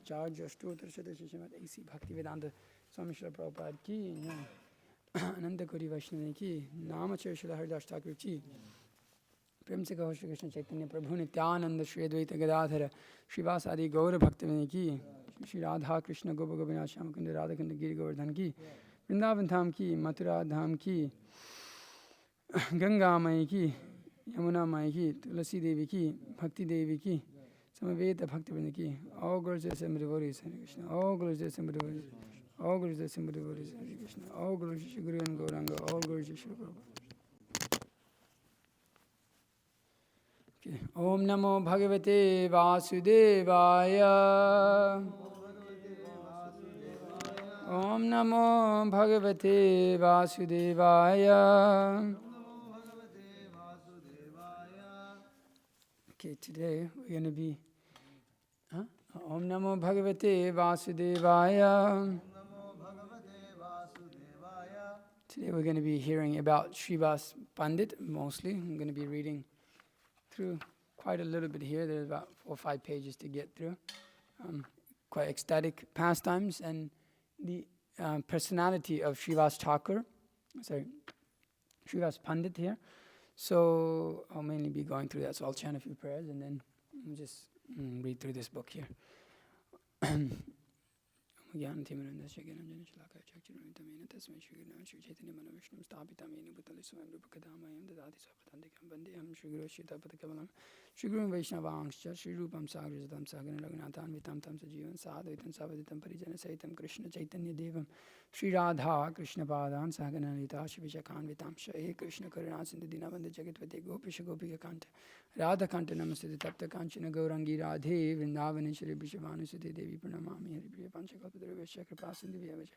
Acharya Stotra Sadashi Srimad A.C. Bhaktivedanta Swami Srila Prabhupada ki, Ananda Kori Vaishnava ki, Namacharya Srila Haridas Thakur ki, Prem se kaho Shri Krishna Chaitanya Prabhu Nityananda Shri Advaita Gadadhara Srivasa Adi Gaura Bhaktivinoda ki, Shri Radha Krishna Gopa Gopinath Shyamakunda Radha Kunda Giri Govardhan ki, Vrindavan Dham ki, Mathura Dham ki, Ganga Mai ki, Yamuna Mai ki, Tulasi Devi ki, Bhakti Devi ki, Samaveta Bhaktivinoda ki, all glories to the Assembly devotees, Hare Krishna, all glories to the Assembly devotees, all glories to the Assembly devotees, Hare Krishna, all glories to Shri Guru and Gauranga, all glories to Shri Prabhupada. Okay. Om Namo Bhagavate Vasudevaya. Om Namo Bhagavate Vasudevaya. Okay, today we're going to be Om Namo Bhagavate Vasudevaya. Today we're going to be hearing about Srivasa Pandit mostly. I'm going to be reading through quite a little bit here. There's about 4 or 5 pages to get through. Quite ecstatic pastimes and the personality of Srivasa Pandit here. So I'll mainly be going through that. So I'll chant a few prayers and then I'll just read through this book here. तस्मै श्री गुरुनाथ श्री चैतन्य मनोविष्णु स्थापितं येन भूतले स्वयं रूपकदामयं ददाति स्वपदान्तिकं वन्देऽहं श्री गुरु श्रीयुतपदकमलं श्री गुरुं वैष्णवांश्च श्री रूपं साग्रजातं सागरं रघुनाथान्वितं तं सजीवं साद्वैतं सावधितं परिजनसहितं कृष्ण चैतन्य देवं श्री राधा कृष्णपादान् सहगण ललिता श्री विशाखान्वितांश्च हे कृष्ण करुणा सिन्धु दीनबन्धु जगत्पते गोपीश गोपिकान्त राधाकान्त नमस्ते तप्त काञ्चन गौराङ्गी राधे वृन्दावनेश्वरी विश्वभानुसुते देवी प्रणमामि हरिप्रिय पंचकल्पतरुभ्यश्च कृपा सिन्धुभ्यः वच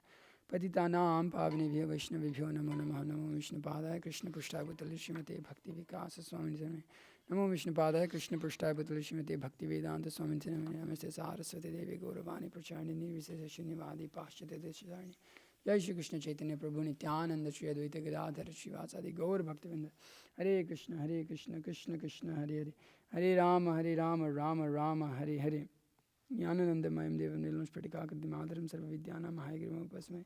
पतितानां पावनेभ्यो वैष्णवेभ्यो नमो नमः नमो विष्णुपादाय कृष्णपृष्ठाय भूतले श्रीमते भक्ति विकास स्वामिने नमो विष्णुपादाय कृष्णपृष्ठाय भूतले श्रीमते भक्ति वेदांत स्वामिने नमस्ते सारस्वती देवी गौरवाणी प्रचारिणी विशेष शून्यवादी पाश्चात्य देशधारिणी जय श्री कृष्ण चैतन्य प्रभु नित्यानंद श्री अद्वैत गदाधर श्रीवासादि गौर भक्तवृंद हरे कृष्ण कृष्ण कृष्ण हरे हरे हरे राम राम राम हरे हरे ज्ञानानंदमयं देवं नीलं स्फटिकाकृतिमाधरं सर्वविद्यानां महायग्रीवमुपास्महे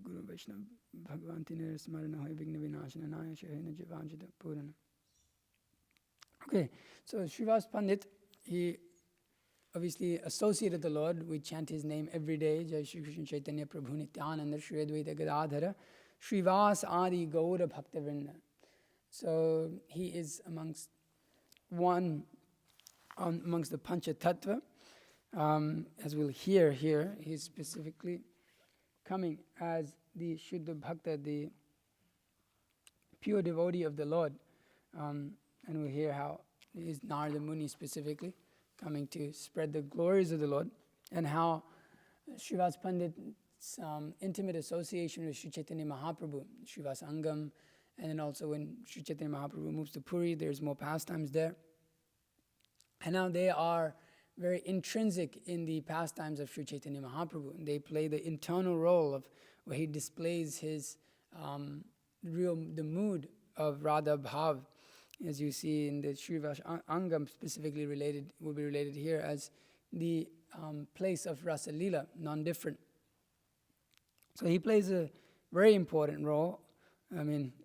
गुरु वैष्णव भगवान तीन स्मरण होय विघ्न विनाशन नाय शयन जीवांचित पूर्ण. Okay, so Srivasa Pandit, he obviously associated the Lord. We chant his name every day. Jai Shri Krishna Chaitanya Prabhu Nityananda Shri Advaita Gadadhara Srivasa Adi Gaura Bhaktavrinda. So he is amongst the Pancha Tattva. As we'll hear here, he's specifically coming as the Shuddha Bhakta, the pure devotee of the Lord. And we'll hear how he is Narada Muni specifically, coming to spread the glories of the Lord, and how Srivasa Pandit's intimate association with Sri Chaitanya Mahaprabhu, Srivasa Angam, and then also when Sri Chaitanya Mahaprabhu moves to Puri, there's more pastimes there. And now they are very intrinsic in the pastimes of Sri Chaitanya Mahaprabhu. They play the internal role of where he displays his the mood of Radha Bhav, as you see in the Srivasa Angam, specifically will be related here as the place of Rasa Leela, non-different. So he plays a very important role,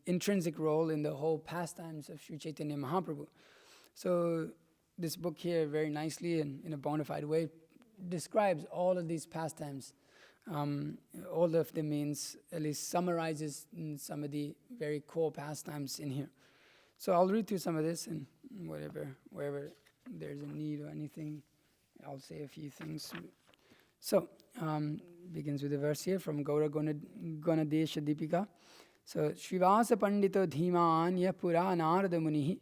intrinsic role in the whole pastimes of Sri Chaitanya Mahaprabhu. So this book here very nicely and in a bona fide way describes all of these pastimes. All of them means, at least summarizes some of the very core pastimes in here. So I'll read through some of this, and wherever there's a need or anything, I'll say a few things. So, begins with a verse here from Gaura Ganadesha Deepika. So, Srivasa Pandita Dhimanya Pura Narada Munihi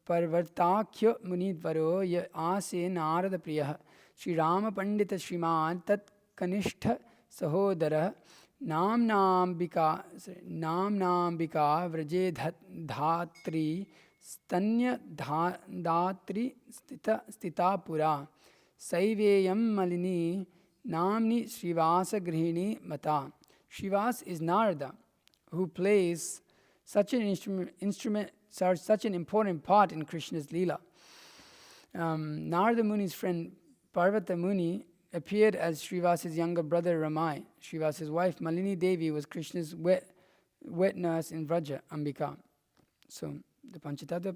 Parvartakhya Munidvaro Ya Ase Narada Priya Sri Rama Pandita Srimad Tat Kanishtha Sahodara Namnambika Vraje Dhatri Stanya Dhatri Stita Pura Saiveyam Malini Namni Srivasa Grihini Mata. Srivasa is Narada, who plays such an important part in Krishna's Leela. Narada Muni's friend Parvata Muni appeared as Srivasa's younger brother Ramai. Srivasa's wife Malini Devi was Krishna's wet nurse in Vraja, Ambika. So the Panchatattva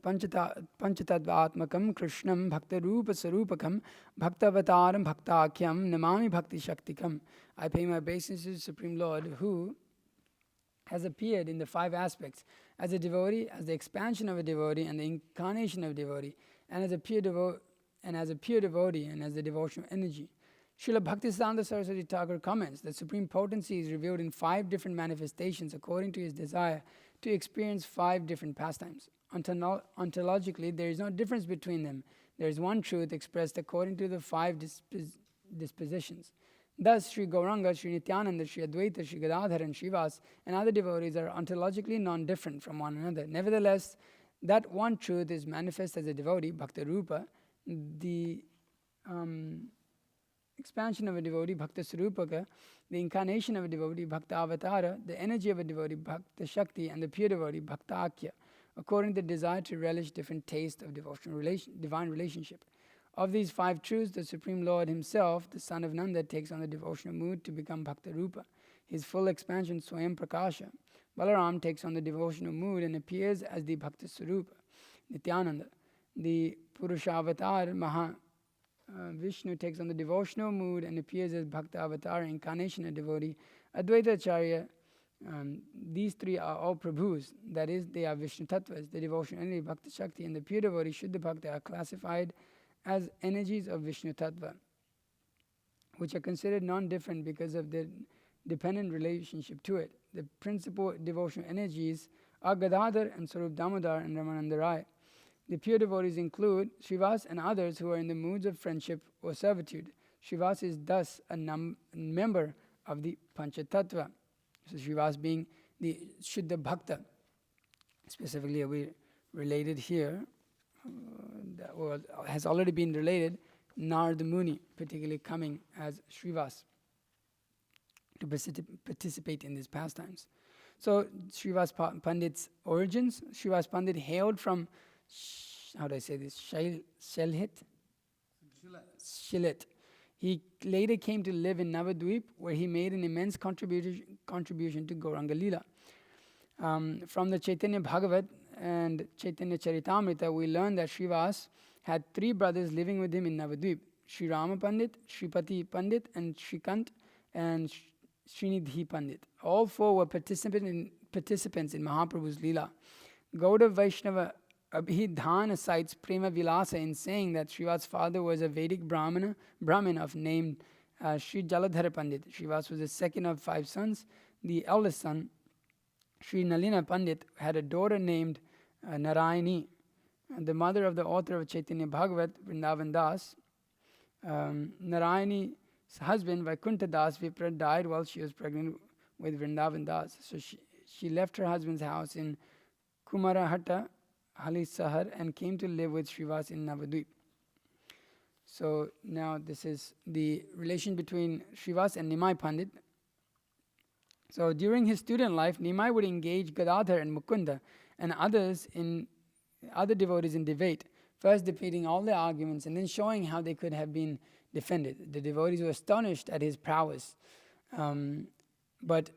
Atmakam Krishnam Bhakta Rupa Sarupakam Bhaktavataram Bhaktakyam Namami Bhakti Shaktikam. I pay my obeisance to the Supreme Lord who has appeared in the 5 aspects as a devotee, as the expansion of a devotee and the incarnation of a devotee, and as a pure devotee, and as the devotional energy. Srila Bhaktisiddhanta Saraswati Thakur comments that supreme potency is revealed in 5 different manifestations according to his desire to experience 5 different pastimes. Ontologically, there is no difference between them. There is one truth expressed according to the 5 dispositions. Thus, Sri Gauranga, Sri Nityananda, Sri Advaita, Sri Gadadhar, and Srivas, and other devotees are ontologically non-different from one another. Nevertheless, that one truth is manifest as a devotee, Bhakta Rupa, the expansion of a devotee, Bhakta Surupaka, the incarnation of a devotee, Bhakta Avatara, the energy of a devotee, Bhakta Shakti, and the pure devotee, Bhakta Akya, according to the desire to relish different tastes of divine relationship. Of these 5 truths, the Supreme Lord himself, the son of Nanda, takes on the devotional mood to become Bhakta Rupa. His full expansion, Swayam Prakasha. Balaram takes on the devotional mood and appears as the Bhakta Surupa, Nityananda. The Purushavatar, Vishnu takes on the devotional mood and appears as Bhakta Avatar, incarnation of devotee. Advaita Acharya, these 3 are all Prabhus, that is, they are Vishnu Tattvas. The devotional energy, Bhakta Shakti, and the pure devotee, Shuddha Bhakta, are classified as energies of Vishnu Tattva, which are considered non-different because of their dependent relationship to it. The principal devotional energies are Gadadhar and Sarup Damodar and Ramananda Rai. The pure devotees include Srivas and others who are in the moods of friendship or servitude. Srivas is thus a member of the Panchatattva. So Srivas being the Shuddha Bhakta. Specifically, we related here, that has already been related, Narada Muni, particularly coming as Srivas to participate in these pastimes. So Srivasa Pandit's origins, Srivasa Pandit hailed from, how do I say this, Shilit. He later came to live in Navadvip, where he made an immense contribution to Gauranga Leela. From the Chaitanya Bhagavat and Chaitanya Charitamrita, we learn that Srivas had 3 brothers living with him in Navadvip: Sri Rama Pandit, Sripati Pandit, and Shrikant and Srinidhi Pandit. All 4 were participants in Mahaprabhu's Leela. Gauda Vaishnava Abhidhana cites Prema Vilasa in saying that Srivas' father was a Vedic Brahmin of name Sri Jaladhara Pandit. Srivas was the second of 5 sons. The eldest son, Sri Nalina Pandit, had a daughter named Narayani. The mother of the author of Chaitanya Bhagavat, Vrindavan Das. Narayani's husband, Vaikuntha Das Vipra, died while she was pregnant with Vrindavan Das. So she left her husband's house in Kumarahata, Halisahar, and came to live with Srivas in Navadvip. So now this is the relation between Srivas and Nimai Pandit. So during his student life, Nimai would engage Gadadhar and Mukunda and other devotees in debate, first defeating all their arguments and then showing how they could have been defended. The devotees were astonished at his prowess, but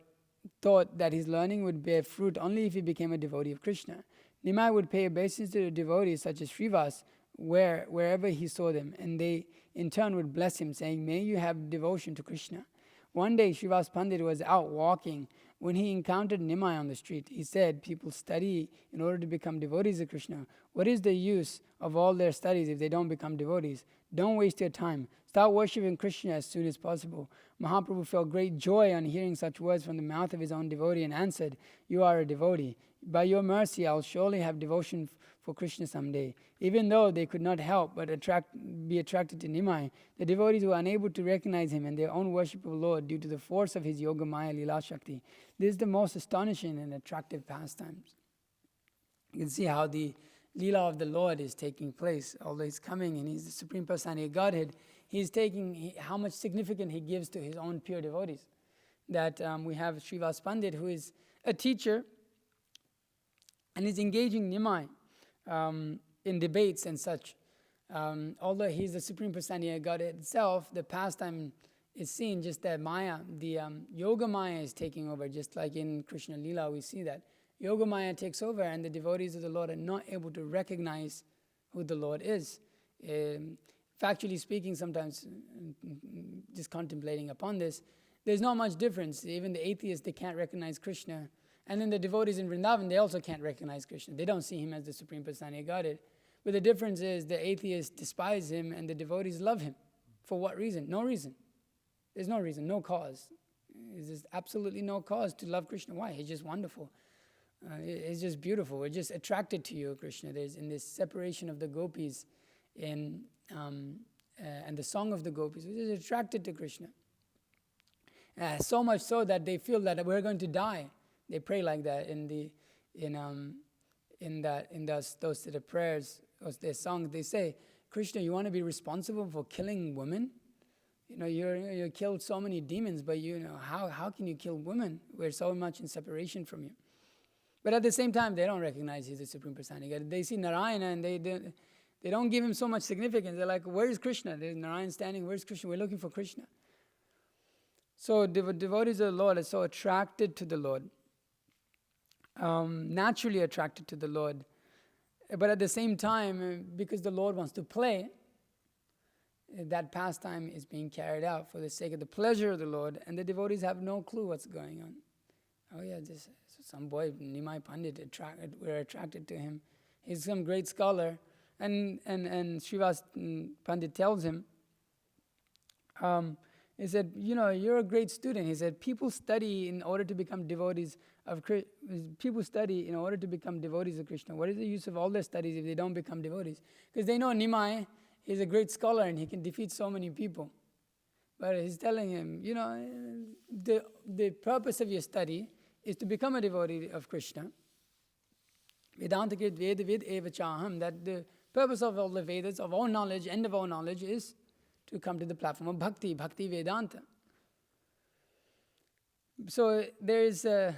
thought that his learning would bear fruit only if he became a devotee of Krishna. Nimai would pay obeisance to the devotees such as Srivas wherever he saw them, and they in turn would bless him, saying, "May you have devotion to Krishna." One day, Srivasa Pandit was out walking when he encountered Nimai on the street. He said, "People study in order to become devotees of Krishna. What is the use of all their studies if they don't become devotees? Don't waste your time. Start worshipping Krishna as soon as possible." Mahaprabhu felt great joy on hearing such words from the mouth of his own devotee and answered, "You are a devotee. By your mercy, I'll surely have devotion for Krishna someday." Even though they could not help but be attracted to Nimai, the devotees were unable to recognize him and their own worship of the Lord due to the force of his Yoga Maya Lila Shakti. This is the most astonishing and attractive pastimes. You can see how the Leela of the Lord is taking place. Although he's coming and he's the Supreme Personality of Godhead, he's taking how much significance he gives to his own pure devotees. That we have Srivasa Pandit, who is a teacher, and is engaging Nimai in debates and such. although he's the Supreme Personality of Godhead itself, the pastime is seen just that Maya, the Yoga Maya is taking over, just like in Krishna Lila we see that. Yoga Maya takes over and the devotees of the Lord are not able to recognize who the Lord is. Factually speaking, sometimes just contemplating upon this, there's not much difference. Even the atheists, they can't recognize Krishna. And then the devotees in Vrindavan, they also can't recognize Krishna. They don't see him as the Supreme Personality of Godhead. But the difference is the atheists despise him and the devotees love him. For what reason? No reason. There's no reason, no cause. There's just absolutely no cause to love Krishna. Why? He's just wonderful. It's just beautiful. We're just attracted to you, Krishna. There's in this separation of the gopis and the song of the gopis, we're just attracted to Krishna. So much so that they feel that we're going to die. They pray like that in those sort of prayers, or their songs. They say, Krishna, you want to be responsible for killing women? You killed so many demons, but how can you kill women? We're so much in separation from you. But at the same time, they don't recognize he's the Supreme Personality. They see Narayana and they don't give him so much significance. They're like, where is Krishna? There's Narayana standing, where's Krishna? We're looking for Krishna. So devotees of the Lord are so attracted to the Lord, naturally attracted to the Lord. But at the same time, because the Lord wants to play, that pastime is being carried out for the sake of the pleasure of the Lord, and the devotees have no clue what's going on. Oh yeah, just some boy, Nimai Pandit, we're attracted to him. He's some great scholar. And Srivasa Pandit tells him, he said, you're a great student. He said, people study in order to become devotees of Krishna. People study in order to become devotees of Krishna. What is the use of all their studies if they don't become devotees? Because they know Nimai is a great scholar and he can defeat so many people. But he's telling him, the purpose of your study is to become a devotee of Krishna. Vedanta krit veda vid eva chaham, that the purpose of all the Vedas, of all knowledge, end of all knowledge, is to come to the platform of bhakti, bhakti Vedanta. So there's a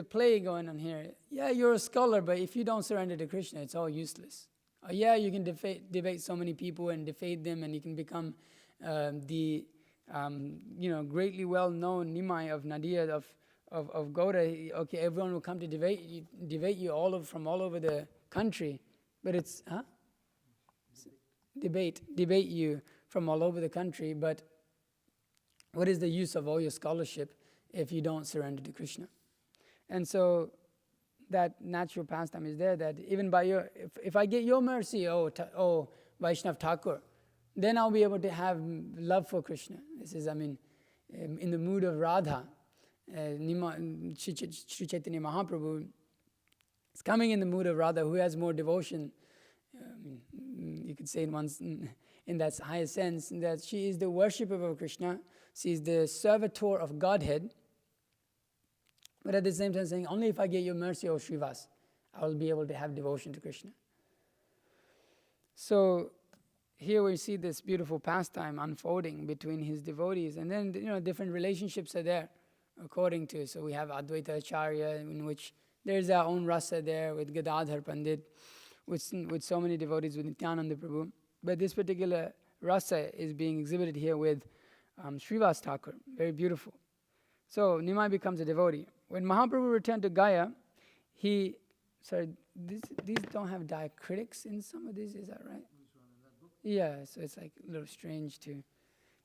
play going on here. Yeah, you're a scholar, but if you don't surrender to Krishna, it's all useless. Yeah, you can debate so many people and defeat them, and you can become the greatly well-known Nimai of Nadia of Gauda. Okay, everyone will come to debate you from all over the country, but it's debate you from all over the country. But what is the use of all your scholarship if you don't surrender to Krishna? And so that natural pastime is there, that even by if I get your mercy, oh Vaishnav Thakur, then I'll be able to have love for Krishna. This is, in the mood of Radha. Sri Chaitanya Mahaprabhu is coming in the mood of Radha, who has more devotion. You could say in that highest sense, that she is the worshipper of Krishna, she is the servitor of Godhead, but at the same time saying, only if I get your mercy, O Srivas, I will be able to have devotion to Krishna. So here we see this beautiful pastime unfolding between his devotees, and then different relationships are there according to. So we have Advaita Acharya, in which there's our own rasa there with Gadadhar Pandit, with so many devotees, with Nityananda Prabhu. But this particular rasa is being exhibited here with Srivas Thakur. Very beautiful. So Nimai becomes a devotee. When Mahaprabhu returned to Gaya, these don't have diacritics in some of these, is that right? Yeah, so it's like a little strange too.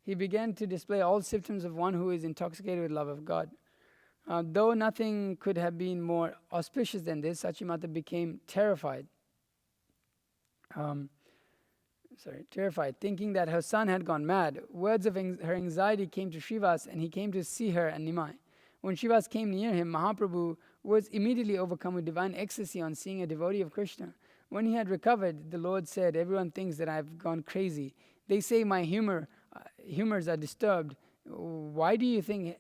He began to display all symptoms of one who is intoxicated with love of God. Though nothing could have been more auspicious than this, Sachimata became terrified, thinking that her son had gone mad. Words of her anxiety came to Srivas, and he came to see her and Nimai. When Srivas came near him, Mahaprabhu was immediately overcome with divine ecstasy on seeing a devotee of Krishna. When he had recovered, the Lord said, "Everyone thinks that I have gone crazy. They say my humors are disturbed. What do you think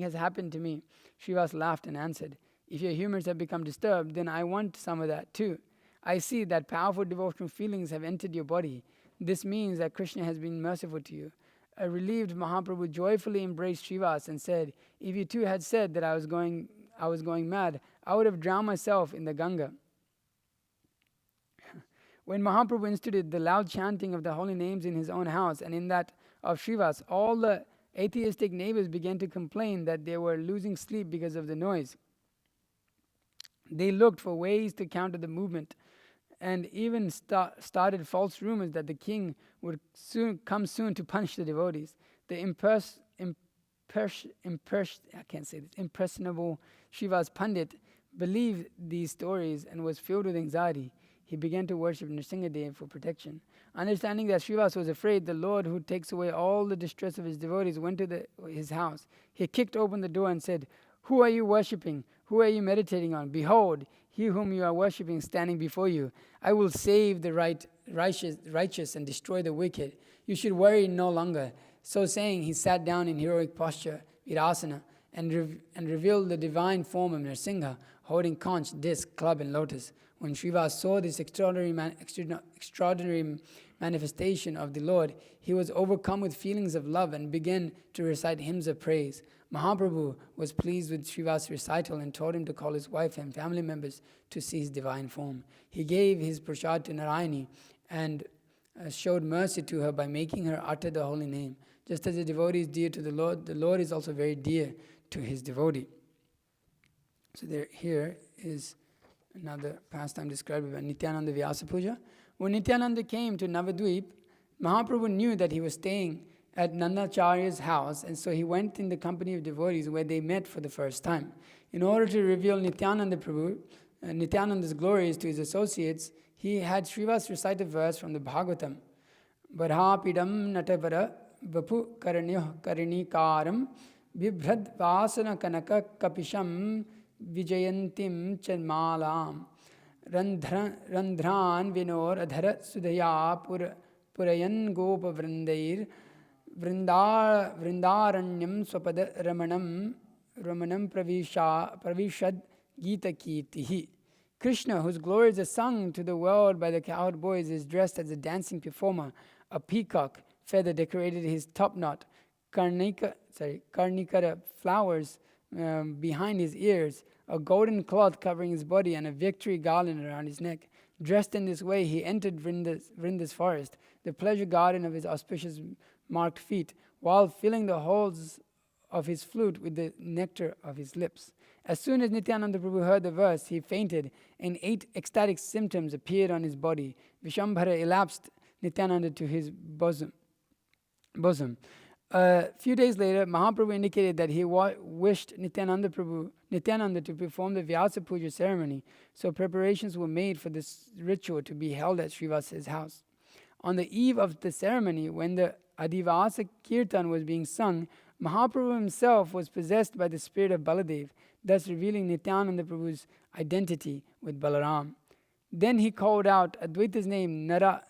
has happened to me?" Srivas laughed and answered, "If your humors have become disturbed, then I want some of that too. I see that powerful devotional feelings have entered your body. This means that Krishna has been merciful to you." A relieved Mahaprabhu joyfully embraced Srivas and said, "If you too had said that I was going mad, I would have drowned myself in the Ganga." When Mahaprabhu instituted the loud chanting of the holy names in his own house and in that of Srivas, all the atheistic neighbors began to complain that they were losing sleep because of the noise. They looked for ways to counter the movement and even started false rumors that the king would come soon to punish the devotees. The impressionable Srivasa Pandit believed these stories and was filled with anxiety. He began to worship Nrsimhadev for protection. Understanding that Srivasa was afraid, the Lord who takes away all the distress of his devotees went to his house. He kicked open the door and said, "Who are you worshipping? Who are you meditating on? Behold, he whom you are worshipping standing before you. I will save the righteous and destroy the wicked. You should worry no longer." So saying, he sat down in heroic posture, Virasana, and revealed the divine form of Nrsimha, holding conch, disc, club, and lotus. When Srivasa saw this extraordinary manifestation of the Lord, he was overcome with feelings of love and began to recite hymns of praise. Mahaprabhu was pleased with Srivasa's recital and told him to call his wife and family members to see his divine form. He gave his prasad to Narayani and showed mercy to her by making her utter the holy name. Just as a devotee is dear to the Lord is also very dear to his devotee. So here is another pastime described by Nityananda Vyasa Puja. When Nityananda came to Navadvip, Mahaprabhu knew that he was staying at Nandacharya's house, and so he went in the company of devotees where they met for the first time. In order to reveal Nityananda's glories to his associates, he had Srivasa recite a verse from the Bhagavatam. Badhapidam natavara vapu karanyoh karinikaram vibhrad vasana kanaka kapisham vijayantim chanmalam randhran vinor adhara sudhaya purayan gopa vrindair vrindaranyam swapada ramanam pravishad gita kirtihi. Krishna, whose glories are sung to the world by the cowherd boys, is dressed as a dancing performer. A peacock feather decorated his top knot, karnikara flowers behind his ears, a golden cloth covering his body, and a victory garland around his neck. Dressed in this way, he entered Vrinda's forest, the pleasure garden of his auspicious marked feet, while filling the holes of his flute with the nectar of his lips. As soon as Nityananda Prabhu heard the verse, he fainted, and 8 ecstatic symptoms appeared on his body. Vishambhara elapsed Nityananda to his bosom. A few days later, Mahaprabhu indicated that he wished Nityananda to perform the Vyasa Puja ceremony, so preparations were made for this ritual to be held at Srivasa's house. On the eve of the ceremony, when the Adivasa Kirtan was being sung, Mahaprabhu himself was possessed by the spirit of Baladev, thus revealing Nityananda Prabhu's identity with Balaram. Then he called out Advaita's name, Nara,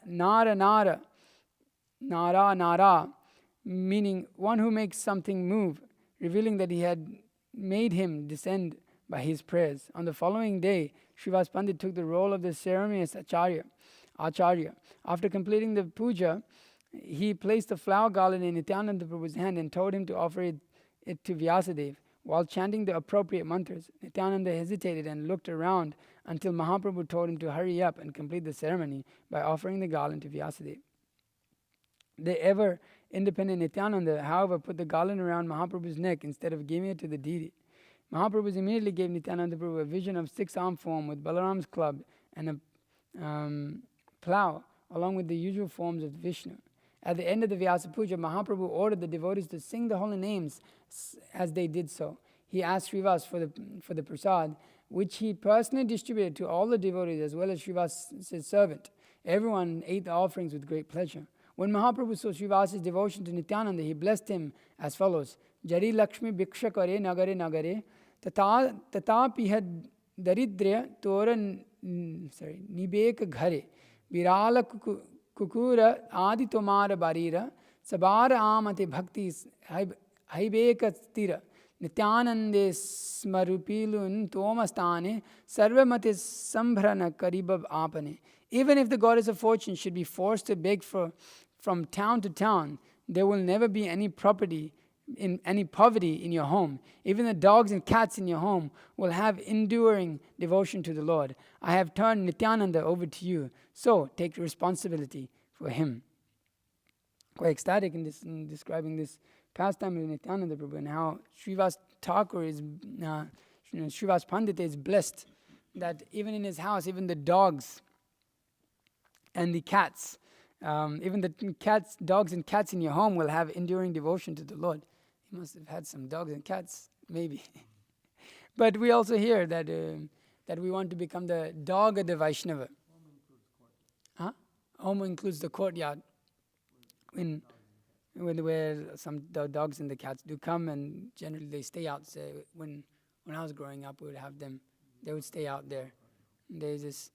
meaning one who makes something move, revealing that he had made him descend by his prayers. On the following day, Srivasa Pandit took the role of the ceremonious Acharya. After completing the puja, he placed the flower garland in Nityananda Prabhu's hand and told him to offer it to Vyasadeva. While chanting the appropriate mantras, Nityananda hesitated and looked around until Mahaprabhu told him to hurry up and complete the ceremony by offering the garland to Vyasadeva. The ever-independent Nityananda, however, put the garland around Mahaprabhu's neck instead of giving it to the deity. Mahaprabhu immediately gave Nityananda Prabhu a vision of 6-armed form with Balaram's club and a plough, along with the usual forms of Vishnu. At the end of the Vyasa Puja, Mahaprabhu ordered the devotees to sing the holy names as they did so. He asked Srivasa for the prasad, which he personally distributed to all the devotees as well as Srivasa's servant. Everyone ate the offerings with great pleasure. When Mahaprabhu saw Srivasa's devotion to Nityananda, he blessed him as follows: Jari Lakshmi Bhiksha Kare Nagare Nagare Tatapihad Daridrya Tora Nibek Ghare Virala Kukura Adi Tomara Barira Sabara Amate Bhakti Haibeka Stira Nityanande Smarupilun Tomastane Sarvamate Sambhrana Karibab Apane. Even if the goddess of fortune should be forced to beg from town to town, there will never be any property in any poverty in your home. Even the dogs and cats in your home will have enduring devotion to the Lord. I have turned Nityananda over to you, so take responsibility for him. Quite ecstatic in describing this pastime of Nityananda Prabhu and how Srivasa Thakur is, Srivasa Pandita is blessed that even in his house, even the dogs and the cats, even the dogs and cats in your home will have enduring devotion to the Lord. He must have had some dogs and cats, maybe. But we also hear that that we want to become the dog of the Vaishnava. Home includes the courtyard. Where some dogs and the cats do come, and generally they stay out. So when I was growing up, we would have them. They would stay out there. There's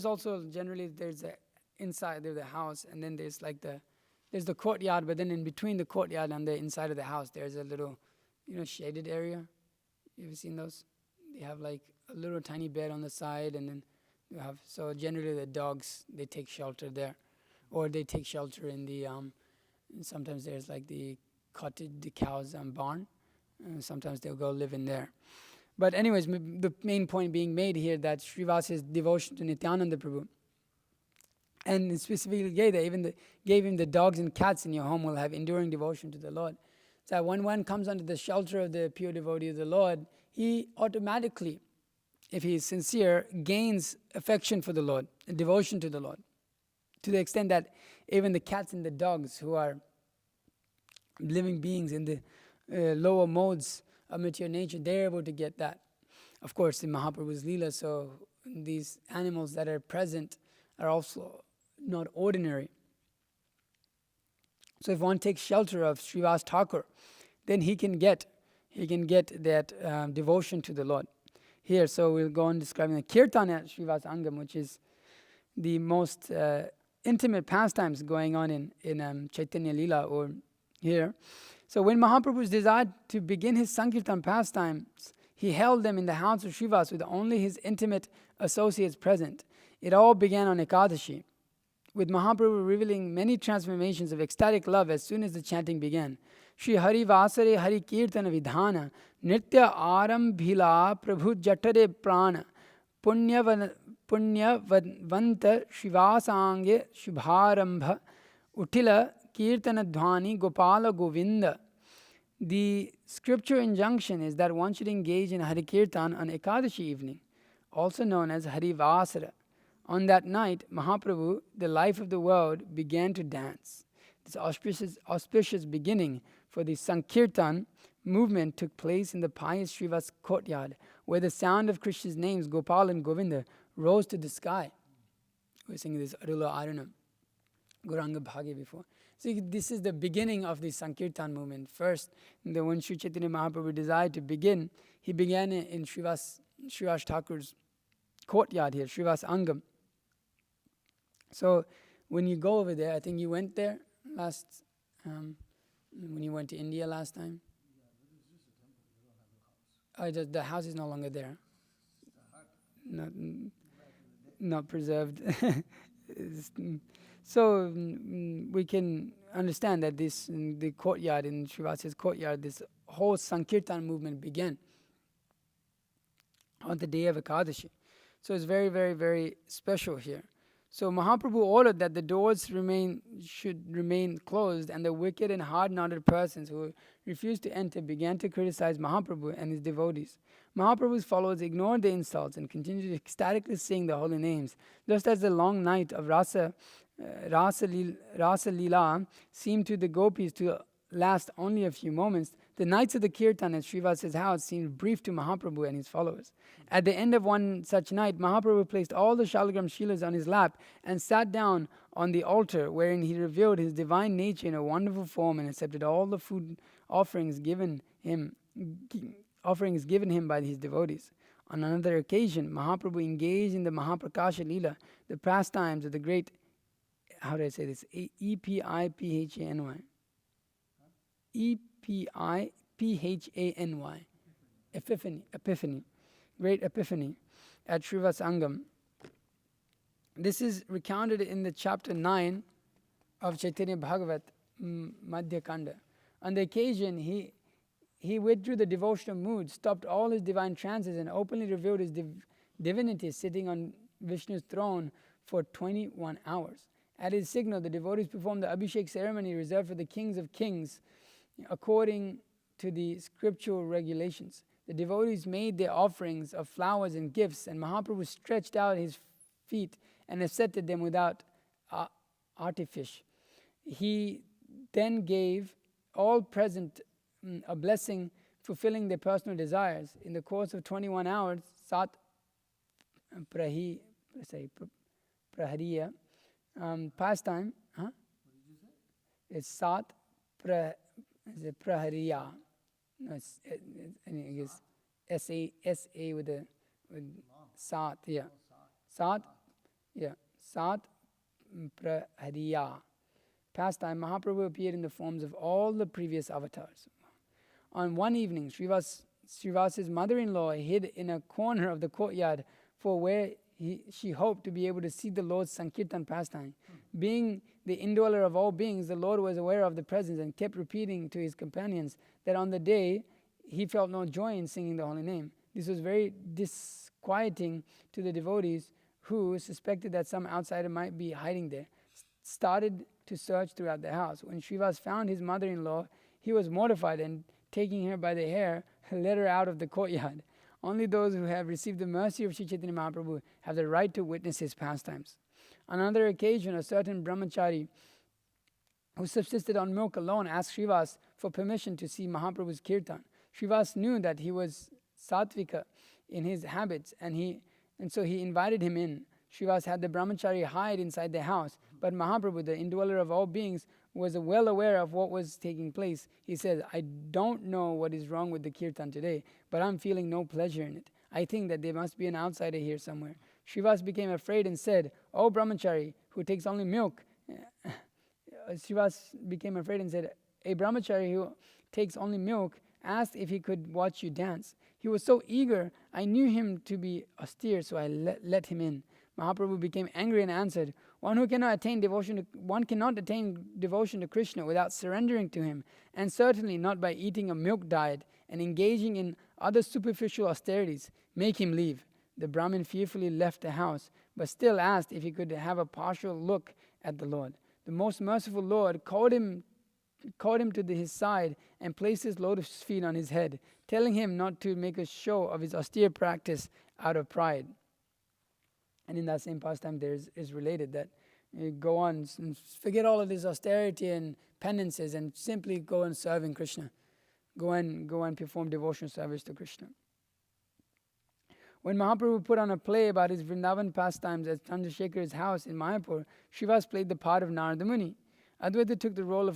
also generally there's a inside of the house, and then there's the courtyard. But then in between the courtyard and the inside of the house, there's a little, shaded area. You ever seen those? They have like a little tiny bed on the side, and then you have. So generally the dogs, they take shelter there, or they take shelter in the. Sometimes there's like the cottage, the cows barn. Sometimes they'll go live in there. But anyways, the main point being made here that Srivasa's devotion to Nityananda Prabhu, and specifically gave him the dogs and cats in your home will have enduring devotion to the Lord. So when one comes under the shelter of the pure devotee of the Lord, he automatically, if he is sincere, gains affection for the Lord and devotion to the Lord, to the extent that even the cats and the dogs, who are living beings in the lower modes of material nature, they're able to get that. Of course, in Mahaprabhu's Leela, so these animals that are present are also not ordinary. So if one takes shelter of Srivasa Thakur, then he can get that devotion to the Lord. Here, so we'll go on describing the Kirtan at Srivasa Angam, which is the most intimate pastimes going on in Chaitanya Leela, or here. So when Mahaprabhu desired to begin his Sankirtan pastimes, he held them in the house of Srivasa with only his intimate associates present. It all began on Ekadashi, with Mahaprabhu revealing many transformations of ecstatic love as soon as the chanting began. Shri Hari Vasare Hari Kirtana Vidhana Nritya Arambhila Prabhu Jatare Prana Punyavanta Shivasange Shubharambha Utila Kirtana Dhwani Gopala Govinda. The scripture injunction is that one should engage in Hari Kirtan on Ekadashi evening, also known as Hari Vasara. On that night, Mahaprabhu, the life of the world, began to dance. This auspicious beginning for the Sankirtan movement took place in the pious Srivas courtyard, where the sound of Krishna's names, Gopal and Govinda, rose to the sky. We were singing this Arula Arunam, Gauranga Bhagya before. So this is the beginning of the Sankirtan movement. First, when Sri Chaitanya Mahaprabhu desired to begin, he began in Srivas Thakur's courtyard here, Srivas Angam. So when you go over there, I think you went there last, when you went to India last time. The house is no longer there. Not preserved. So we can understand that the courtyard, in Srivasa's courtyard, this whole Sankirtan movement began on the day of Ekadashi. So it's very, very, very special here. So Mahaprabhu ordered that the doors should remain closed, and the wicked and hard-knotted persons who refused to enter began to criticize Mahaprabhu and his devotees. Mahaprabhu's followers ignored the insults and continued to ecstatically sing the holy names. Just as the long night of Rasa Leela seemed to the gopis to last only a few moments, the nights of the Kirtan at Srivasa's house seemed brief to Mahaprabhu and his followers. At the end of one such night, Mahaprabhu placed all the Shalagram Shilas on his lap and sat down on the altar, wherein he revealed his divine nature in a wonderful form and accepted all the food offerings given him by his devotees. On another occasion, Mahaprabhu engaged in the Mahaprakasha Leela, the pastimes of the great, how do I say this, Epiphany. Epiphany, Epiphany, Great Epiphany at Srivasa Angam. This is recounted in the chapter 9 of Chaitanya Bhagavat Madhya Kanda, On the occasion, he withdrew the devotional mood, stopped all his divine trances, and openly revealed his divinity sitting on Vishnu's throne for 21 hours. At his signal, the devotees performed the Abhishek ceremony reserved for the kings of kings according to the scriptural regulations. The devotees made their offerings of flowers and gifts, and Mahaprabhu stretched out his feet and accepted them without artifice. He then gave all present a blessing, fulfilling their personal desires. In the course of 21 hours, Sat Prahariya pastime. It's Sat Prahariya. No, it's S-A with Sat. Yeah. Sat. Yeah. Sat Prahariya pastime. Mahaprabhu appeared in the forms of all the previous avatars. On one evening, Srivasa's mother-in-law hid in a corner of the courtyard for where she hoped to be able to see the Lord's Sankirtan pastime. Being the indweller of all beings, the Lord was aware of the presence and kept repeating to his companions that on the day he felt no joy in singing the holy name. This was very disquieting to the devotees who suspected that some outsider might be hiding there. Started to search throughout the house. When Srivas found his mother-in-law, he was mortified and, taking her by the hair, led her out of the courtyard. Only those who have received the mercy of Sri Chaitanya Mahaprabhu have the right to witness his pastimes. On another occasion, a certain brahmachari who subsisted on milk alone asked Srivas for permission to see Mahaprabhu's kirtan. Srivas knew that he was sattvika in his habits, and so he invited him in. Srivas had the brahmachari hide inside the house, but Mahaprabhu, the indweller of all beings, was well aware of what was taking place. He said, I don't know what is wrong with the kirtan today, but I'm feeling no pleasure in it. I think that there must be an outsider here somewhere. Srivas became afraid and said, "Oh brahmachari, who takes only milk." Srivas became afraid and said, "A brahmachari who takes only milk asked if he could watch you dance. He was so eager, I knew him to be austere, so I let him in." Mahaprabhu became angry and answered, one cannot attain devotion to Krishna without surrendering to him, and certainly not by eating a milk diet and engaging in other superficial austerities. Make him leave. The Brahmin fearfully left the house, but still asked if he could have a partial look at the Lord. The most merciful Lord called him to his side and placed his lotus feet on his head, telling him not to make a show of his austere practice out of pride. And in that same pastime, there is related that you go on and forget all of this austerity and penances and simply go and serve in Krishna. Go and perform devotional service to Krishna. When Mahaprabhu put on a play about his Vrindavan pastimes at Chandrasekhar's house in Mayapur, Srivas played the part of Narada Muni. Advaita took the role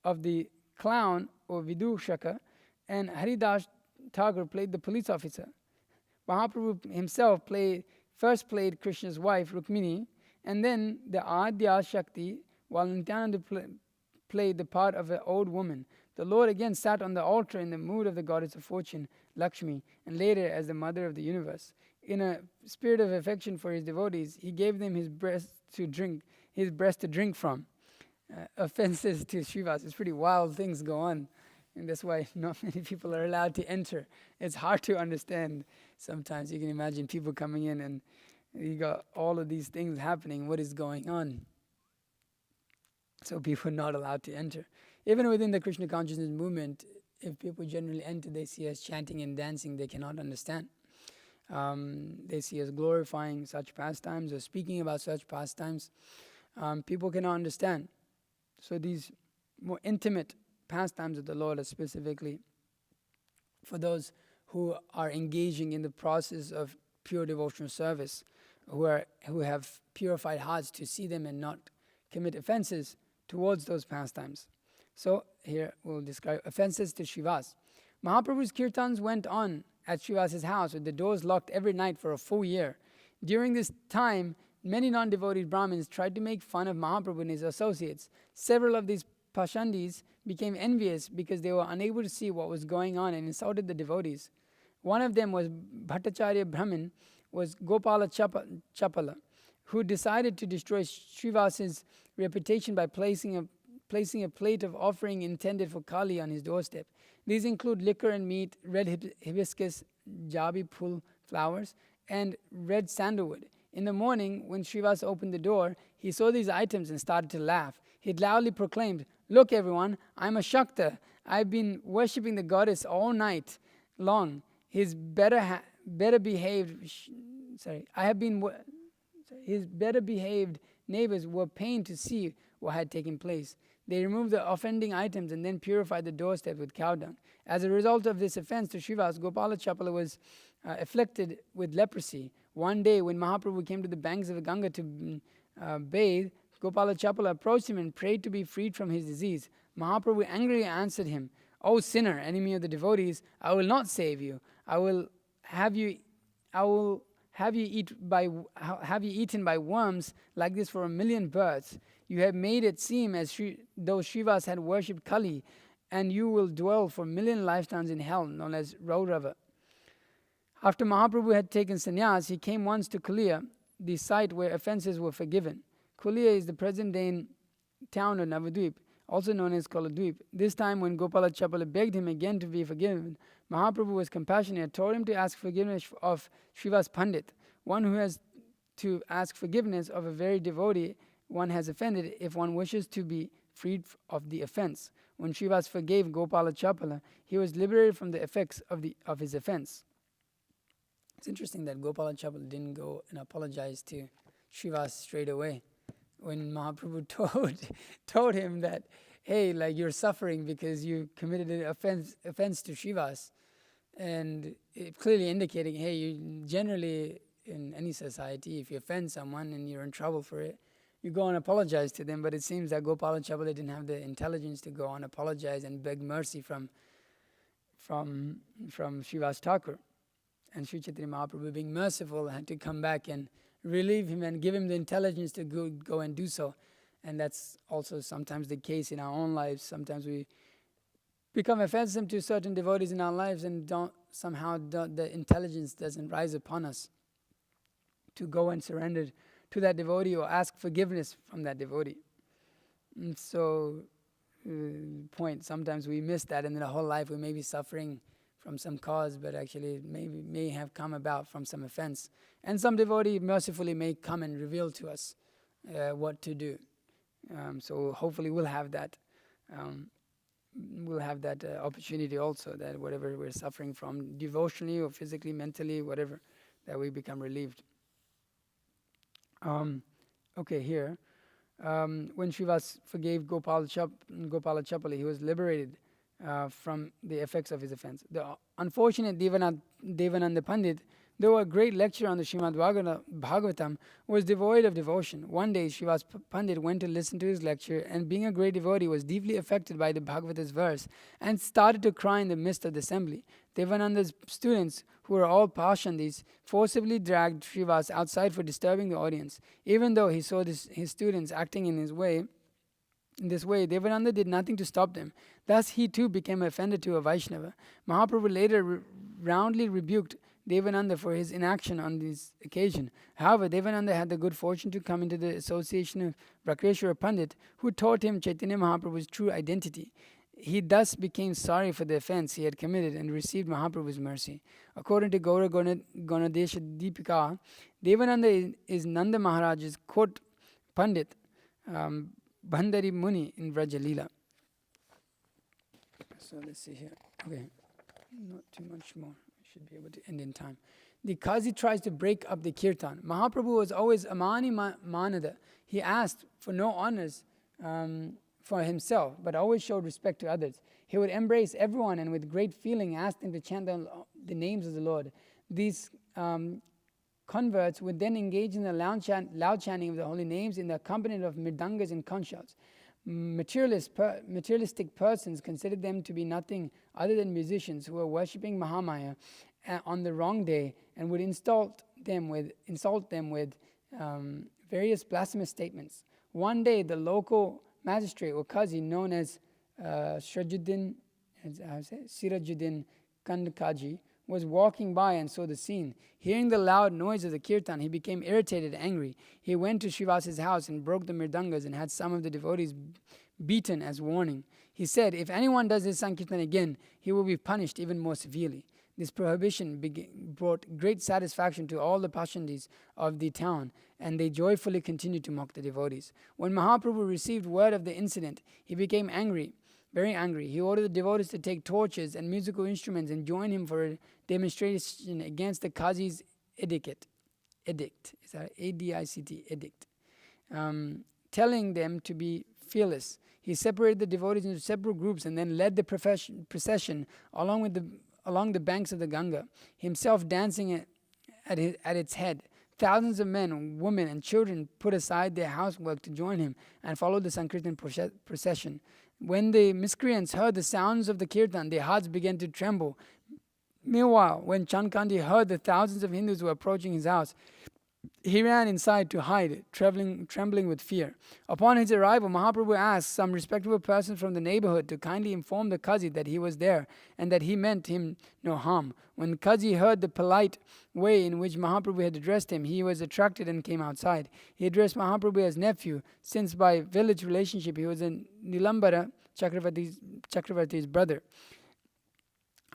of the clown or Vidushaka, and Haridas Thakur played the police officer. Mahaprabhu himself first played Krishna's wife Rukmini, and then the Adya Shakti, while Nityananda played the part of an old woman. The Lord again sat on the altar in the mood of the goddess of fortune, Lakshmi, and later as the mother of the universe. In a spirit of affection for his devotees, he gave them his breast to drink from. Offenses to Srivas. It's pretty wild things go on, and that's why not many people are allowed to enter. It's hard to understand. Sometimes you can imagine people coming in and you got all of these things happening. What is going on? So people are not allowed to enter. Even within the Krishna consciousness movement, if people generally enter, they see us chanting and dancing, they cannot understand. They see us glorifying such pastimes or speaking about such pastimes. People cannot understand. So these more intimate pastimes of the Lord are specifically for those who are engaging in the process of pure devotional service, who have purified hearts to see them and not commit offenses towards those pastimes. So here we'll describe offenses to Srivas. Mahaprabhu's kirtans went on at Srivas's house with the doors locked every night for a full year. During this time, many non-devoted Brahmins tried to make fun of Mahaprabhu and his associates. Several of these Pashandis became envious because they were unable to see what was going on and insulted the devotees. One of them was Bhattacharya Brahmin, was Gopala Chapala, who decided to destroy Srivas's reputation by placing a placing a plate of offering intended for Kali on his doorstep. These include liquor and meat, red hibiscus, jabi pul flowers, and red sandalwood. In the morning, when Srivasa opened the door, he saw these items and started to laugh. He loudly proclaimed, "Look everyone, I'm a Shakta. I've been worshipping the goddess all night long. His better behaved neighbors were pained to see what had taken place. They removed the offending items and then purified the doorstep with cow dung. As a result of this offense to Srivasa, Gopala Chapala was afflicted with leprosy. One day, when Mahaprabhu came to the banks of the Ganga to bathe, Gopala Chapala approached him and prayed to be freed from his disease. Mahaprabhu angrily answered him, "O sinner, enemy of the devotees, I will not save you. I will have you eaten by worms like this for 1,000,000 births. You have made it seem as though Srivasa had worshipped Kali, and you will dwell for 1,000,000 lifetimes in hell, known as Raurava." After Mahaprabhu had taken sannyas, he came once to Kulia, the site where offenses were forgiven. Kulia is the present-day town of Navadvip, also known as Koladvip. This time, when Gopala Chapala begged him again to be forgiven, Mahaprabhu was compassionate and told him to ask forgiveness of Srivasa Pandit. One who has to ask forgiveness of a very devotee one has offended if one wishes to be freed of the offense. When Srivasa forgave Gopala Chapala, he was liberated from the effects of his offense. It's interesting that Gopala Chapala didn't go and apologize to Srivasa straight away. When Mahaprabhu told him that, hey, like you're suffering because you committed an offense to Srivasa, and it clearly indicating, hey, you generally in any society, if you offend someone and you're in trouble for it, you go and apologize to them. But it seems that Gopala Chapala didn't have the intelligence to go and apologize and beg mercy from Srivasa Thakur. And Sri Chaitanya Mahaprabhu, being merciful, had to come back and relieve him and give him the intelligence to go and do so. And that's also sometimes the case in our own lives. Sometimes we become offensive to certain devotees in our lives and the intelligence doesn't rise upon us to go and surrender to that devotee or ask forgiveness from that devotee. And so, sometimes we miss that, and in the whole life we may be suffering from some cause, but actually it may have come about from some offense. And some devotee mercifully may come and reveal to us what to do. So hopefully we'll have that. Opportunity also, that whatever we're suffering from, devotionally or physically, mentally, whatever, that we become relieved. Here. When Srivasa forgave Gopala Chapala, he was liberated from the effects of his offense. The unfortunate Devananda Pandit, though a great lecturer on the Srimad Bhagavatam, was devoid of devotion. One day, Srivasa Pandit went to listen to his lecture, and being a great devotee, was deeply affected by the Bhagavata's verse and started to cry in the midst of the assembly. Devananda's students, who were all Pashandis, forcibly dragged Srivasa outside for disturbing the audience. Even though he saw his students acting in this way, Devananda did nothing to stop them. Thus, he too became offended to a Vaishnava. Mahaprabhu later roundly rebuked Devananda for his inaction on this occasion. However, Devananda had the good fortune to come into the association of Bhakreshwara Pandit, who taught him Chaitanya Mahaprabhu's true identity. He thus became sorry for the offense he had committed and received Mahaprabhu's mercy. According to Gaura Ganadesha Deepika, Devananda is Nanda Maharaj's court Pandit, Bandari Muni in Vrajalila. So let's see here. Okay, not too much more. I should be able to end in time. The Qazi tries to break up the kirtan. Mahaprabhu was always Amani Manada. He asked for no honors for himself, but always showed respect to others. He would embrace everyone and with great feeling asked them to chant the names of the Lord. These converts would then engage in the loud chanting of the holy names in the accompaniment of mridangas and conch shells. Materialistic persons considered them to be nothing other than musicians who were worshipping Mahamaya on the wrong day and would insult them with various blasphemous statements. One day, the local magistrate or Qazi known as Sirajuddin Kandkaji was walking by and saw the scene. Hearing the loud noise of the kirtan, he became irritated and angry. He went to Srivasa's house and broke the mridangas and had some of the devotees beaten as warning. He said, if anyone does this Sankirtan again, he will be punished even more severely. This prohibition brought great satisfaction to all the Pashandis of the town, and they joyfully continued to mock the devotees. When Mahaprabhu received word of the incident, he became angry, very angry. He ordered the devotees to take torches and musical instruments and join him for a demonstration against the Qazi's edict. Is that A-D-I-C-T, edict. Telling them to be fearless. He separated the devotees into separate groups and then led the procession along the banks of the Ganga, himself dancing at its head. Thousands of men, women, and children put aside their housework to join him and follow the Sankirtan procession. When the miscreants heard the sounds of the kirtan, their hearts began to tremble. Meanwhile, when Chankandi heard the thousands of Hindus were approaching his house, he ran inside to hide, trembling with fear. Upon his arrival, Mahaprabhu asked some respectable person from the neighborhood to kindly inform the Qazi that he was there and that he meant him no harm. When Qazi heard the polite way in which Mahaprabhu had addressed him, he was attracted and came outside. He addressed Mahaprabhu as nephew, since by village relationship he was a Nilambara Chakravarti's brother.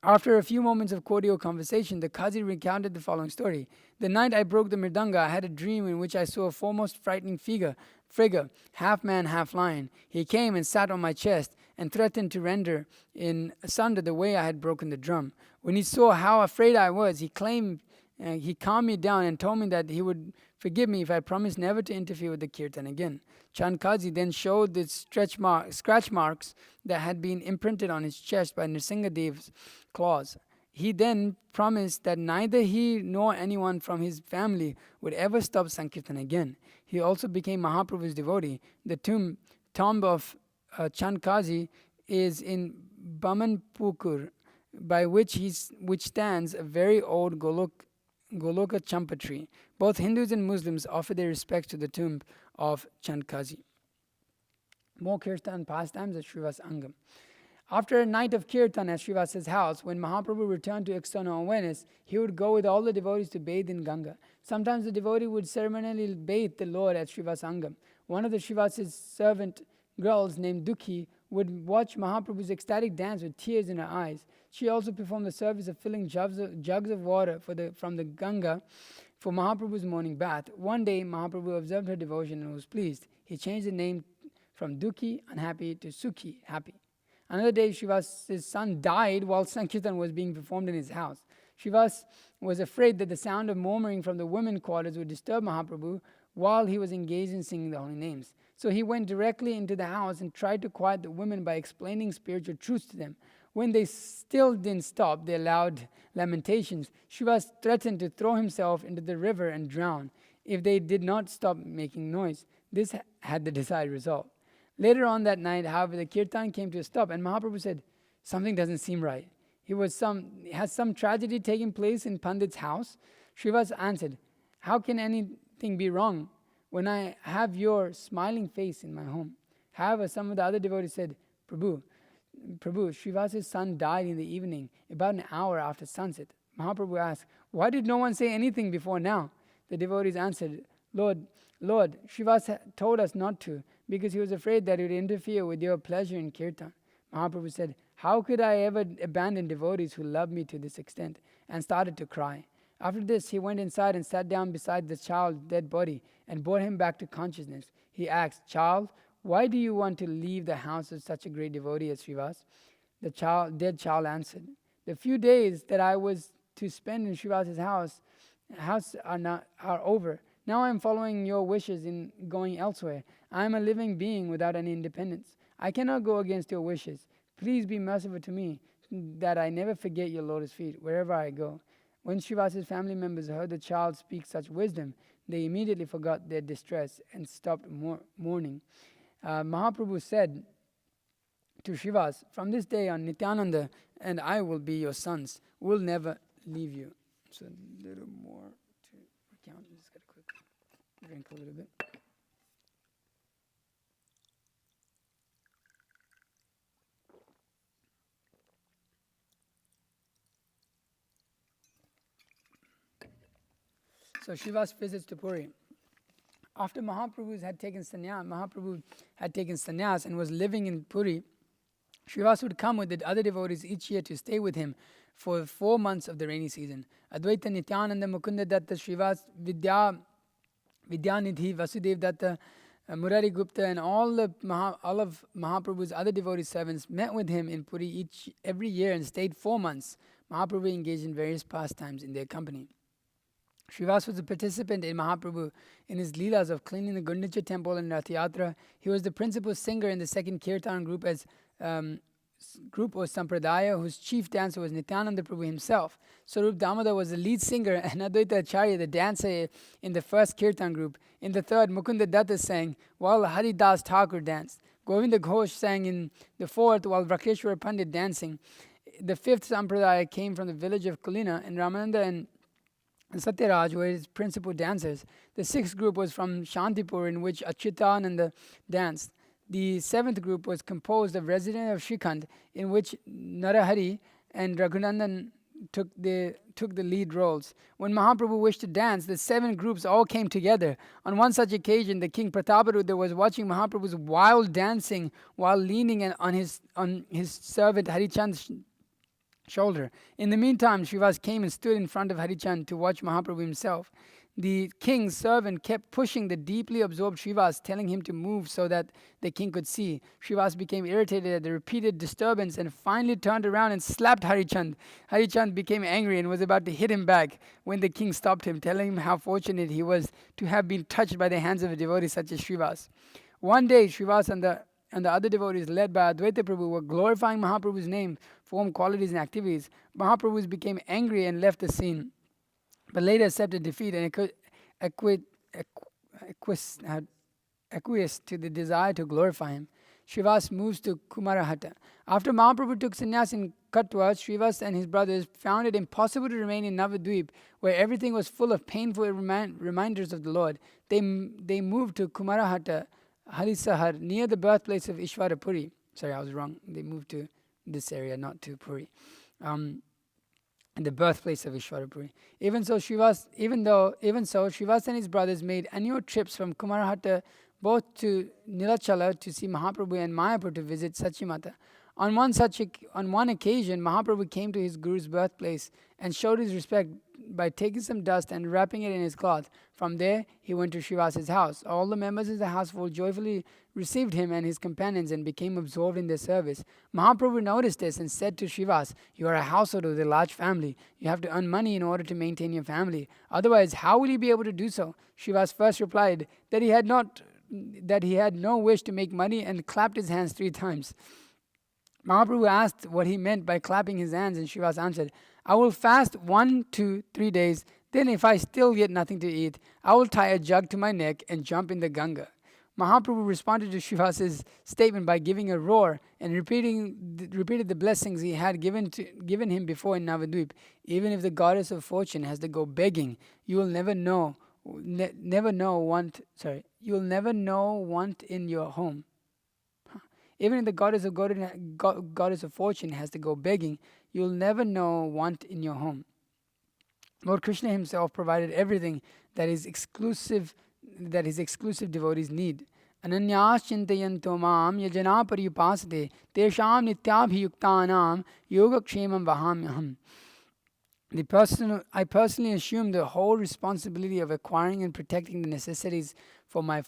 After a few moments of cordial conversation, the Qazi recounted the following story. The night I broke the mridanga, I had a dream in which I saw a foremost frightening figure, half man, half lion. He came and sat on my chest and threatened to render in asunder the way I had broken the drum. When he saw how afraid I was, he calmed me down and told me that he would forgive me if I promised never to interfere with the kirtan again. Chand Qazi then showed the scratch marks that had been imprinted on his chest by Nrsingadev's claws. He then promised that neither he nor anyone from his family would ever stop Sankirtan again. He also became Mahaprabhu's devotee. The tomb of Chand Qazi is in Bamanpukur, by which stands a very old Goloka Champa tree. Both Hindus and Muslims offer their respects to the tomb of Chand Qazi. More kirtan pastimes at Srivasa Angam. After a night of kirtan at Srivasa's house, when Mahaprabhu returned to external awareness, he would go with all the devotees to bathe in Ganga. Sometimes the devotee would ceremonially bathe the Lord at Srivasa Angam. One of the Srivasa's servant girls named Dukhi would watch Mahaprabhu's ecstatic dance with tears in her eyes. She also performed the service of filling jugs of water from the Ganga for Mahaprabhu's morning bath. One day, Mahaprabhu observed her devotion and was pleased. He changed the name from Dukhi, unhappy, to Sukhi, happy. Another day, Srivasa's son died while Sankirtan was being performed in his house. Srivasa was afraid that the sound of murmuring from the women quarters would disturb Mahaprabhu while he was engaged in singing the holy names. So he went directly into the house and tried to quiet the women by explaining spiritual truths to them. When they still didn't stop their loud lamentations, Srivasa threatened to throw himself into the river and drown if they did not stop making noise. This had the desired result. Later on that night, however, the kirtan came to a stop and Mahaprabhu said, something doesn't seem right. Has some tragedy taken place in Pandit's house? Srivasa answered, how can anything be wrong when I have your smiling face in my home? However, some of the other devotees said, Prabhu, Srivasa's son died in the evening, about an hour after sunset. Mahaprabhu asked, why did no one say anything before now? The devotees answered, Lord, Srivasa told us not to, because he was afraid that it would interfere with your pleasure in kirtan. Mahaprabhu said, how could I ever abandon devotees who love me to this extent? And started to cry. After this, he went inside and sat down beside the child's dead body and brought him back to consciousness. He asked, child, why do you want to leave the house of such a great devotee as Srivasa? The dead child answered, the few days that I was to spend in Srivasa's house are over. Now I am following your wishes in going elsewhere. I am a living being without any independence. I cannot go against your wishes. Please be merciful to me, that I never forget your lotus feet wherever I go. When Srivasa's family members heard the child speak such wisdom, they immediately forgot their distress and stopped mourning. Mahaprabhu said to Srivasa, from this day on, Nityananda and I will be your sons. We'll never leave you. So a little more to recount. I'm just going to quickly drink a little bit. So Srivasa visits to Puri. after Mahaprabhu had taken sannyas and was living in Puri, Srivasa would come with the other devotees each year to stay with him for 4 months of the rainy season. Advaita Nityananda Mukunda Datta Srivas Vidyanidhi Vasudev Datta Murari Gupta and all of Mahaprabhu's other devotee servants met with him in Puri every year and stayed 4 months. Mahaprabhu engaged in various pastimes in their company. Srivas was a participant in Mahaprabhu in his leelas of cleaning the Gundicha temple and Rath Yatra. He was the principal singer in the second Kirtan group or Sampradaya, whose chief dancer was Nityananda Prabhu himself. Sarup Damodar was the lead singer and Advaita Acharya the dancer in the first Kirtan group. In the third, Mukunda Datta sang while Haridas Thakur danced. Govinda Ghosh sang in the fourth while Vrakeshwara Pandit dancing. The fifth Sampradaya came from the village of Kulina, and Ramananda and Satyaraj were his principal dancers. The sixth group was from Shantipur, in which Achyutananda danced. The seventh group was composed of residents of Srikhand, in which Narahari and Raghunandan took the lead roles. When Mahaprabhu wished to dance, the 7 groups all came together. On one such occasion, the king Prataparudra was watching Mahaprabhu's wild dancing while leaning on his servant Harichand's shoulder. In the meantime, Srivas came and stood in front of Harichand to watch Mahaprabhu himself. The king's servant kept pushing the deeply absorbed Srivas, telling him to move so that the king could see. Srivas became irritated at the repeated disturbance and finally turned around and slapped Harichand. Harichand became angry and was about to hit him back when the king stopped him, telling him how fortunate he was to have been touched by the hands of a devotee such as Srivas. One day, Srivas and the other devotees led by Advaita Prabhu were glorifying Mahaprabhu's name, form, qualities and activities. Mahaprabhu became angry and left the scene, but later accepted defeat and acquiesced to the desire to glorify him. Srivas moves to Kumarahata. After Mahaprabhu took sannyas in Katwa, Srivas and his brothers found it impossible to remain in Navadvip, where everything was full of painful reminders of the Lord. They moved to Kumarahata, Harisahar, near the birthplace of Ishvara Puri. Sorry, I was wrong. They moved to this area, not to Puri. The birthplace of Ishvara Puri. Even so, Srivas and his brothers made annual trips from Kumarahata both to Nilachala to see Mahaprabhu and Mayapur to visit Sachimata. On one occasion, Mahaprabhu came to his guru's birthplace and showed his respect by taking some dust and wrapping it in his cloth. From there, he went to Srivasa's house. All the members of the household joyfully received him and his companions and became absorbed in their service. Mahaprabhu noticed this and said to Srivas, "You are a household with a large family. You have to earn money in order to maintain your family. Otherwise, how will you be able to do so?" Srivas first replied that he had no wish to make money and clapped his hands 3 times. Mahaprabhu asked what he meant by clapping his hands, and Srivas answered, "I will fast 1 to 3 days. Then if I still get nothing to eat, I will tie a jug to my neck and jump in the Ganga." Mahaprabhu responded to Srivas's statement by giving a roar and repeated the blessings he had given him before in Navadvip. "Even if the goddess of fortune has to go begging, you will never know want in your home." Even if the goddess of fortune has to go begging, you will never know want in your home. Lord Krishna himself provided everything that his exclusive devotees need. Ananyas chintayanto mam yajana pariyupasate tesham nityabhiyuktanam yogakshemam vahamyaham. I personally assume the whole responsibility of acquiring and protecting the necessities for my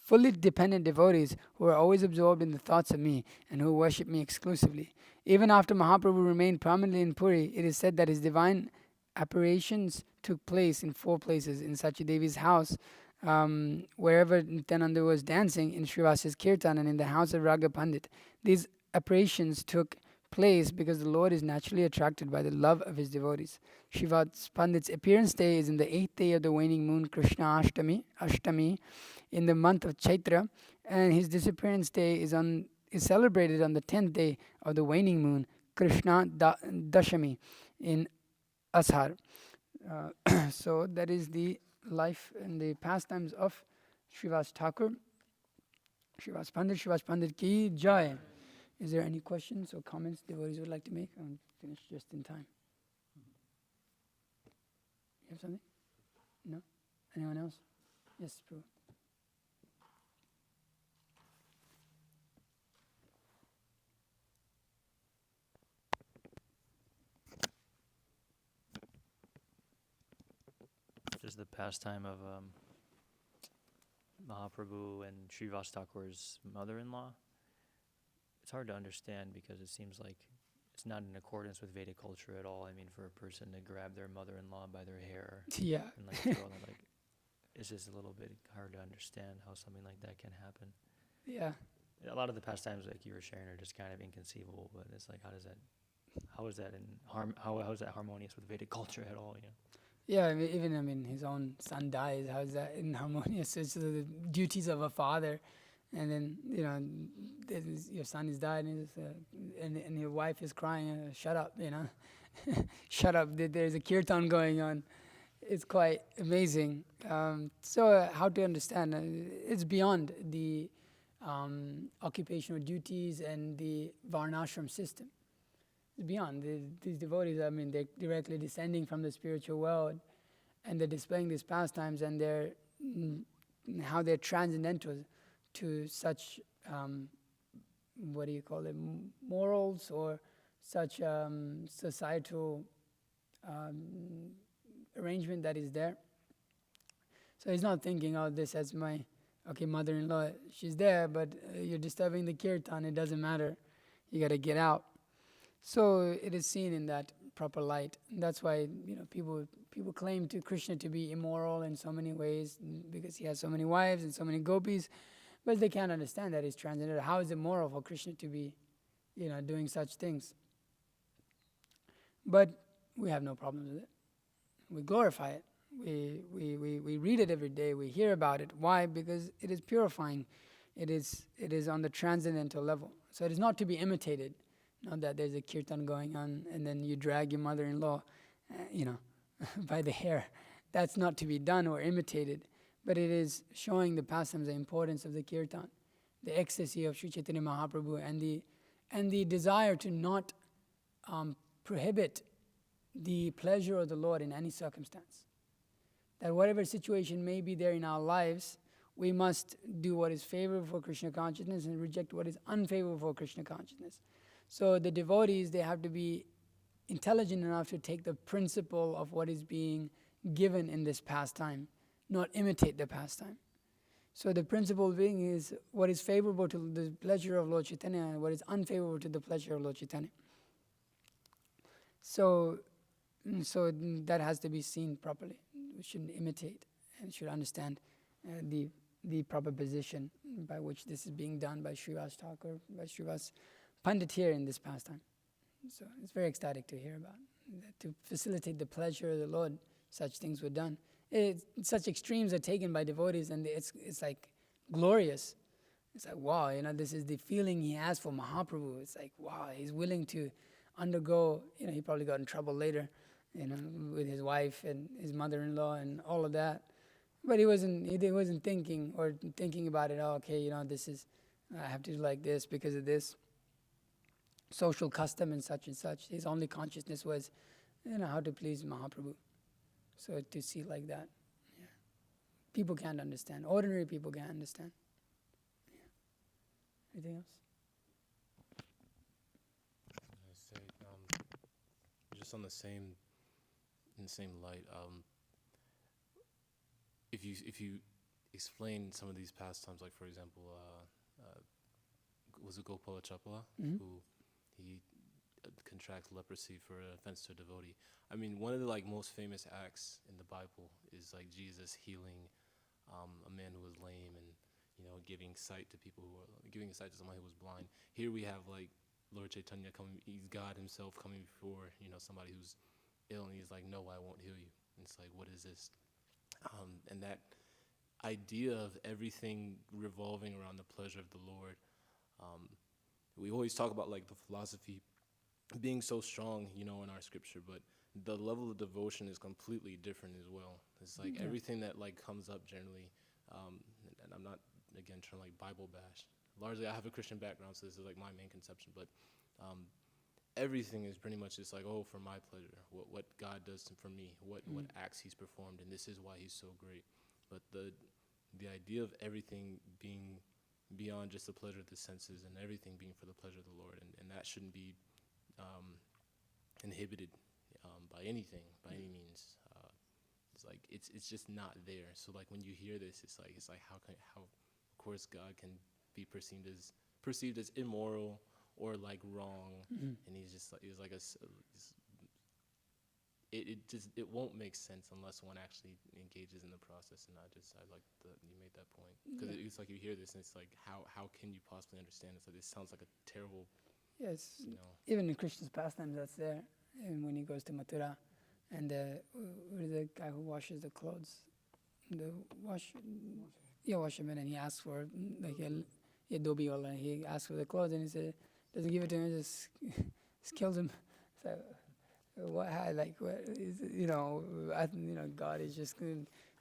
fully dependent devotees who are always absorbed in the thoughts of me and who worship me exclusively. Even after Mahaprabhu remained permanently in Puri, it is said that his divine apparitions took place in 4 places: in Sachidevi's house, wherever Nityananda was dancing, in Srivasa's kirtan, and in the house of Raga Pandit. These apparitions took place because the Lord is naturally attracted by the love of his devotees. Srivasa Pandit's appearance day is in the 8th day of the waning moon, Krishna Ashtami, in the month of Chaitra, and his disappearance day is celebrated on the 10th day of the waning moon, Krishna Dashami, in Ashar. So that is the life and the pastimes of Srivasa Thakur. Srivasa Pandit ki jai. Is there any questions or comments devotees would like to make? I'm finished just in time. You have something? No? Anyone else? Yes, Prabhu. is the pastime of Mahaprabhu and Srivasa Thakur's mother-in-law. It's hard to understand because it seems like it's not in accordance with Vedic culture at all. I mean, for a person to grab their mother-in-law by their hair Yeah. and like throw them, like, it's just a little bit hard to understand how something like that can happen. Yeah. A lot of the pastimes, like you were sharing, are just kind of inconceivable. But it's like, how is that how is that harmonious with Vedic culture at all? You know? Yeah, even his own son dies. How is that inharmonious? It's the duties of a father, and then your son is died, and your wife is crying. Shut up, shut up. There's a kirtan going on. It's quite amazing. So how to understand? It's beyond the occupational duties and the varnashram system. Beyond these devotees, they're directly descending from the spiritual world, and they're displaying these pastimes, and how they're transcendental to such morals or such societal arrangement that is there. So he's not thinking, oh, this as my mother-in-law, she's there, but you're disturbing the kirtan, it doesn't matter, you got to get out. So it is seen in that proper light. That's why people claim to Krishna to be immoral in so many ways because he has so many wives and so many gopis, but they can't understand that he's transcendental. How is it moral for Krishna to be, doing such things? But we have no problems with it. We glorify it. We read it every day. We hear about it. Why? Because it is purifying. It is on the transcendental level. So it is not to be imitated. Not that there's a kirtan going on and then you drag your mother-in-law, by the hair. That's not to be done or imitated. But it is showing the pastimes, the importance of the kirtan, the ecstasy of Sri Chaitanya Mahaprabhu, and the desire to not prohibit the pleasure of the Lord in any circumstance. That whatever situation may be there in our lives, we must do what is favorable for Krishna consciousness and reject what is unfavorable for Krishna consciousness. So the devotees, they have to be intelligent enough to take the principle of what is being given in this pastime, not imitate the pastime. So the principle being is what is favorable to the pleasure of Lord Chaitanya and what is unfavorable to the pleasure of Lord Chaitanya. So that has to be seen properly. We shouldn't imitate and should understand the proper position by which this is being done by Srivasa Thakur, by Srivasa Pandit here in this pastime. So it's very ecstatic to hear about that. To facilitate the pleasure of the Lord, such things were done. Such extremes are taken by devotees, and it's like glorious. It's like, wow, this is the feeling he has for Mahaprabhu. It's like, wow, he's willing to undergo, he probably got in trouble later, with his wife and his mother-in-law and all of that. But he wasn't thinking about it, this is, I have to do like this because of this social custom and such. His only consciousness was, how to please Mahaprabhu. So to see like that, yeah. People can't understand. Ordinary people can't understand. Yeah. Anything else? I say, just on the same light, if you explain some of these pastimes, like for example, was it Gopala Chapala, Mm-hmm. who he contracts leprosy for an offense to a devotee. I mean, one of the most famous acts in the Bible is Jesus healing a man who was lame and giving sight to someone who was blind. Here we have Lord Chaitanya coming. He's God himself coming before somebody who's ill, and he's like, no, I won't heal you. And it's like, what is this? And that idea of everything revolving around the pleasure of the Lord. We always talk about the philosophy being so strong, in our scripture, but the level of devotion is completely different as well. It's everything that comes up generally, and I'm not again trying to Bible bash. Largely, I have a Christian background, so this is my main conception. But everything is pretty much just for my pleasure. What God does for me, what acts He's performed, and this is why He's so great. But the idea of everything being beyond just the pleasure of the senses, and everything being for the pleasure of the Lord, and that shouldn't be inhibited by anything, by any means. like it's just not there. So like when you hear this, it's like how of course God can be perceived as immoral or like wrong, and he's like it won't make sense unless one actually engages in the process. And I like that you made that point, because it's like you hear this and it's like how can you possibly understand it? So this sounds like a terrible, Yes, you know. even in Krishna's pastimes, that's there. And when he goes to Mathura, and the guy who washes the clothes, washerman, and he asks for like a dobi ola, and he asks for the clothes, and he said, doesn't give it to him, just kills him. So what is, God is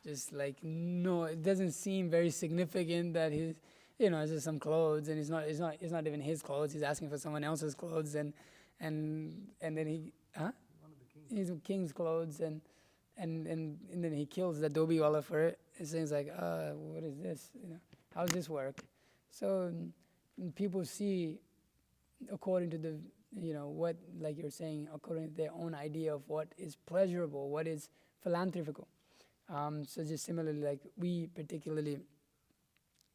just like, no, it doesn't seem very significant that he's, it's just some clothes, and it's not even his clothes. He's asking for someone else's clothes, and then he's king's clothes, and then he kills the dobiwala for it. It seems like, what is this? How does this work? So people see according to the, what, like you're saying, according to their own idea of what is pleasurable, what is philanthropical. So just similarly, like we particularly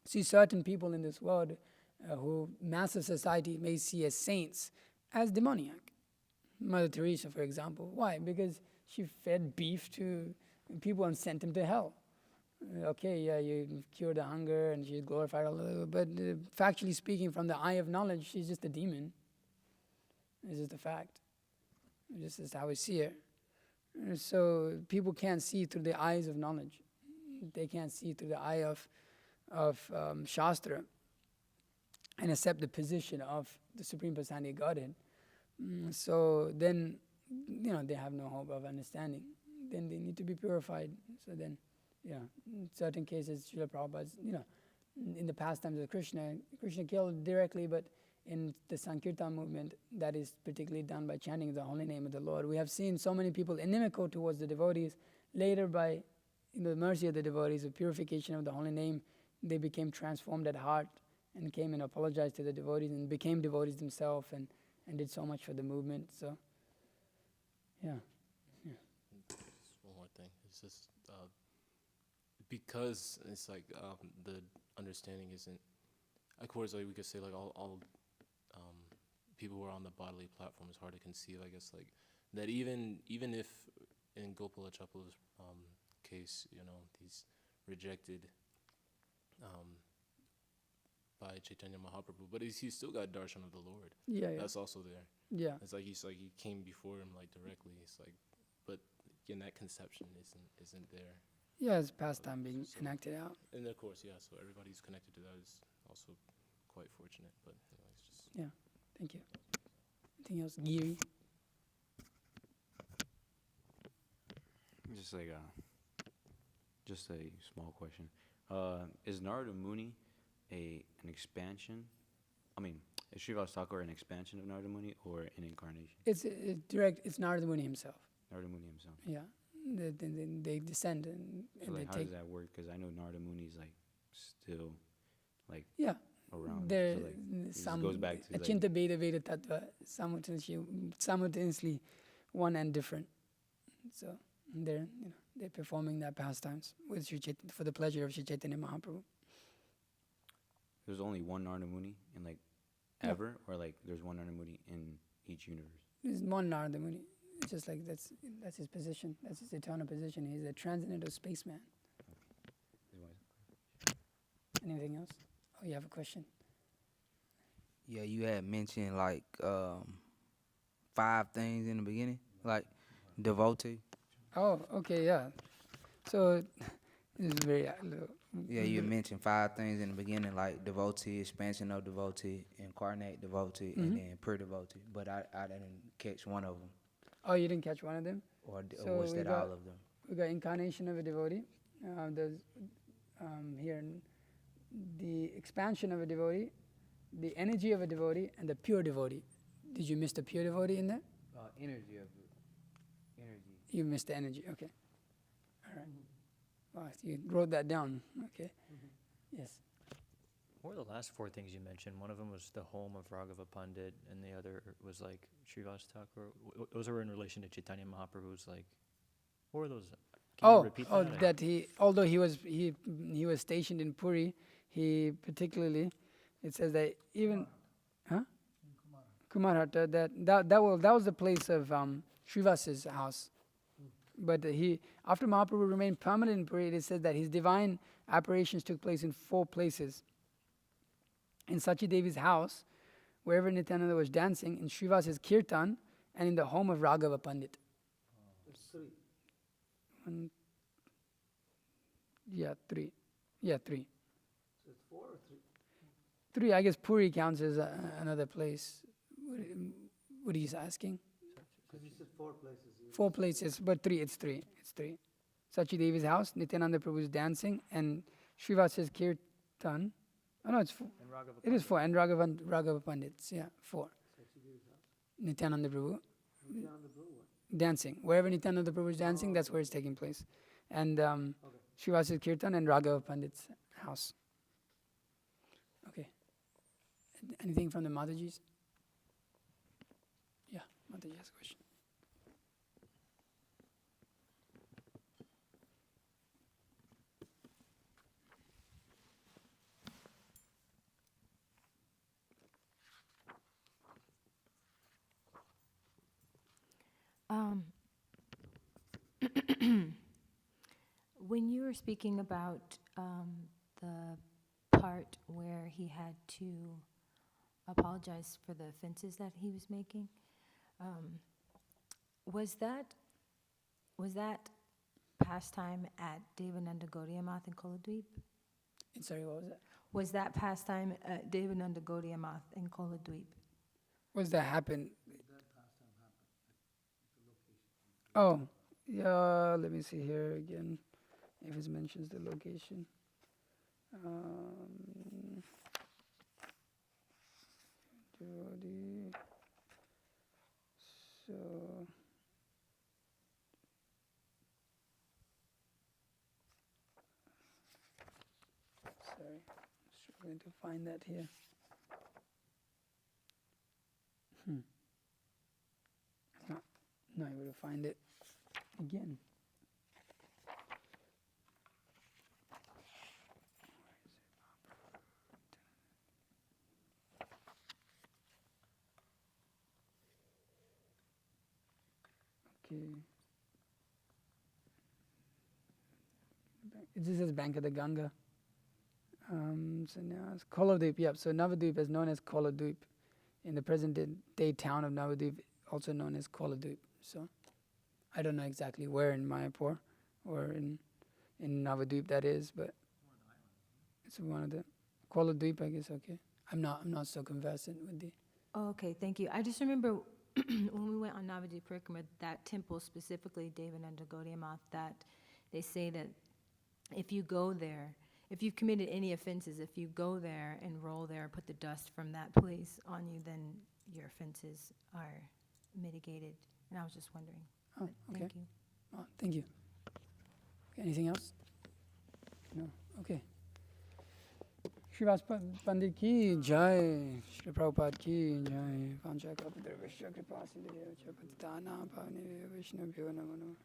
see certain people in this world who massive society may see as saints as demoniac. Mother Teresa, for example. Why? Because she fed beef to people and sent them to hell. Okay, yeah, you cured the hunger and she's glorified all over, but factually speaking, from the eye of knowledge, she's just a demon. It's just a fact. This is how we see her. So people can't see through the eyes of knowledge. They can't see through the eye of Shastra and accept the position of the Supreme Personality of Godhead. So then, they have no hope of understanding. Then they need to be purified. So then, in certain cases, Srila Prabhupada's, in the pastimes of Krishna killed directly, but in the Sankirtan movement, that is particularly done by chanting the holy name of the Lord. We have seen so many people inimical towards the devotees. Later, by the mercy of the devotees, the purification of the holy name, they became transformed at heart and came and apologized to the devotees and became devotees themselves and did so much for the movement. So, yeah. Just one more thing. It's just because it's like the understanding isn't. Of course, like we could say like all people who are on the bodily platform, it's hard to conceive. I guess like that even if in Gopala Chappala's case, he's rejected by Chaitanya Mahaprabhu, but he's still got darshan of the Lord. Yeah. That's also there. Yeah. It's like he came before him like directly. It's like, but again, that conception isn't there. Yeah, it's pastime being enacted out. And of course, yeah. So everybody who's connected to that is also quite fortunate. But it's just. Yeah. Thank you. Anything else, Giri? Just like just a small question. Is Narada Muni an expansion? I mean, is Srivasa Thakur an expansion of Narada Muni or an incarnation? It's direct. It's Narada Muni himself. Narada Muni himself. Yeah. They descend and So they like, how take. does that work? Because I know Narada Muni is like still like Yeah. around. There, so like, it just some goes back to like, Achinta Veda Tattva simultaneously one and different. So they're performing their pastimes with for the pleasure of Sri Chaitanya Mahaprabhu. there's only one Narada Muni in like Yeah. ever, or like there's one Narada Muni in each universe. There's one Narada Muni. It's just like that's his position. That's his eternal position. He's a transcendental spaceman. Anything else? Oh, you have a question? Yeah, you had mentioned like 5 things in the beginning, like devotee. Oh, okay, yeah. So this is very. Yeah, you mentioned 5 things in the beginning, like devotee, expansion of devotee, incarnate devotee, and then pure devotee. But I didn't catch one of them. Oh, you didn't catch one of them? Or So was we that got- all of them? We got incarnation of a devotee. There's here the expansion of a devotee, the energy of a devotee, and the pure devotee. Did you miss the pure devotee in there? Energy of energy. You missed the energy. Okay. All right. Wow, you wrote that down. Okay. Yes. What were the last 4 things you mentioned? One of them was the home of Raghava Pandit, and the other was like Srivasa Thakur. Those were in relation to Chaitanya Mahaprabhu's, like, what were those? Can you Oh, repeat oh, that? that he, although he was stationed in Puri, he particularly, it says that even, huh? Kumarhata, that was the place of Srivasa's house. But after Mahaprabhu remained permanent in Puri, it is said that his divine apparitions took place in 4 places. In Sachi Devi's house, wherever Nityananda was dancing, in Srivasa's kirtan, and in the home of Raghava Pandit. One, yeah, 3. Yeah, 3. So it's 4 or 3? 3, I guess Puri counts as another place. What he's asking? Because you said 4 places. 4 places, but 3, it's 3. It's 3. Sachi Devi's house, Nityananda Prabhu's dancing, and Srivasa's kirtan. Oh no, it's 4. It is 4, and Raghava Pandit's, yeah, 4. Nityananda Prabhu. Dancing. Wherever Nityananda Prabhu is dancing, that's where it's taking place. And Srivasa's kirtan and Raghava Pandit's house. Okay. Anything from the Matajis? Yeah, Mataji has a question. When you were speaking about the part where he had to apologize for the offenses that he was making, was that pastime at Devananda Gaudiyamath in Koladweep? Sorry, what was that? Was that pastime at Devananda Gaudiyamath in Koladweep? What's that happen? Oh, yeah, let me see here again, if it mentions the location. So, sorry, struggling to find that here. Not able to find it again. Okay. This is Bank of the Ganga. So now it's Koladweep, yep. So Navadweep is known as Koladweep. In the present day town of Navadweep, also known as Koladweep. So I don't know exactly where in Mayapur or in Navadweep that is, but it's one of the Koladweep, I guess. Okay, I'm not so conversant with the. Oh, okay, thank you. I just remember when we went on Navadweep Parikrama, that temple specifically, Devananda Gaudiyamath, that they say that if you go there, if you've committed any offenses, if you go there and roll there, put the dust from that place on you, then your offenses are mitigated. And I was just wondering. Oh, But okay. Thank you. Oh, thank you. Okay, anything else? No. Okay. Srivasa Pandit ki jai, Sri Prabhupada ki jai, Pancha Kalpatarvishya Kripa Sindhya Patitana Bhavani Vaishnavyo Namo Namo.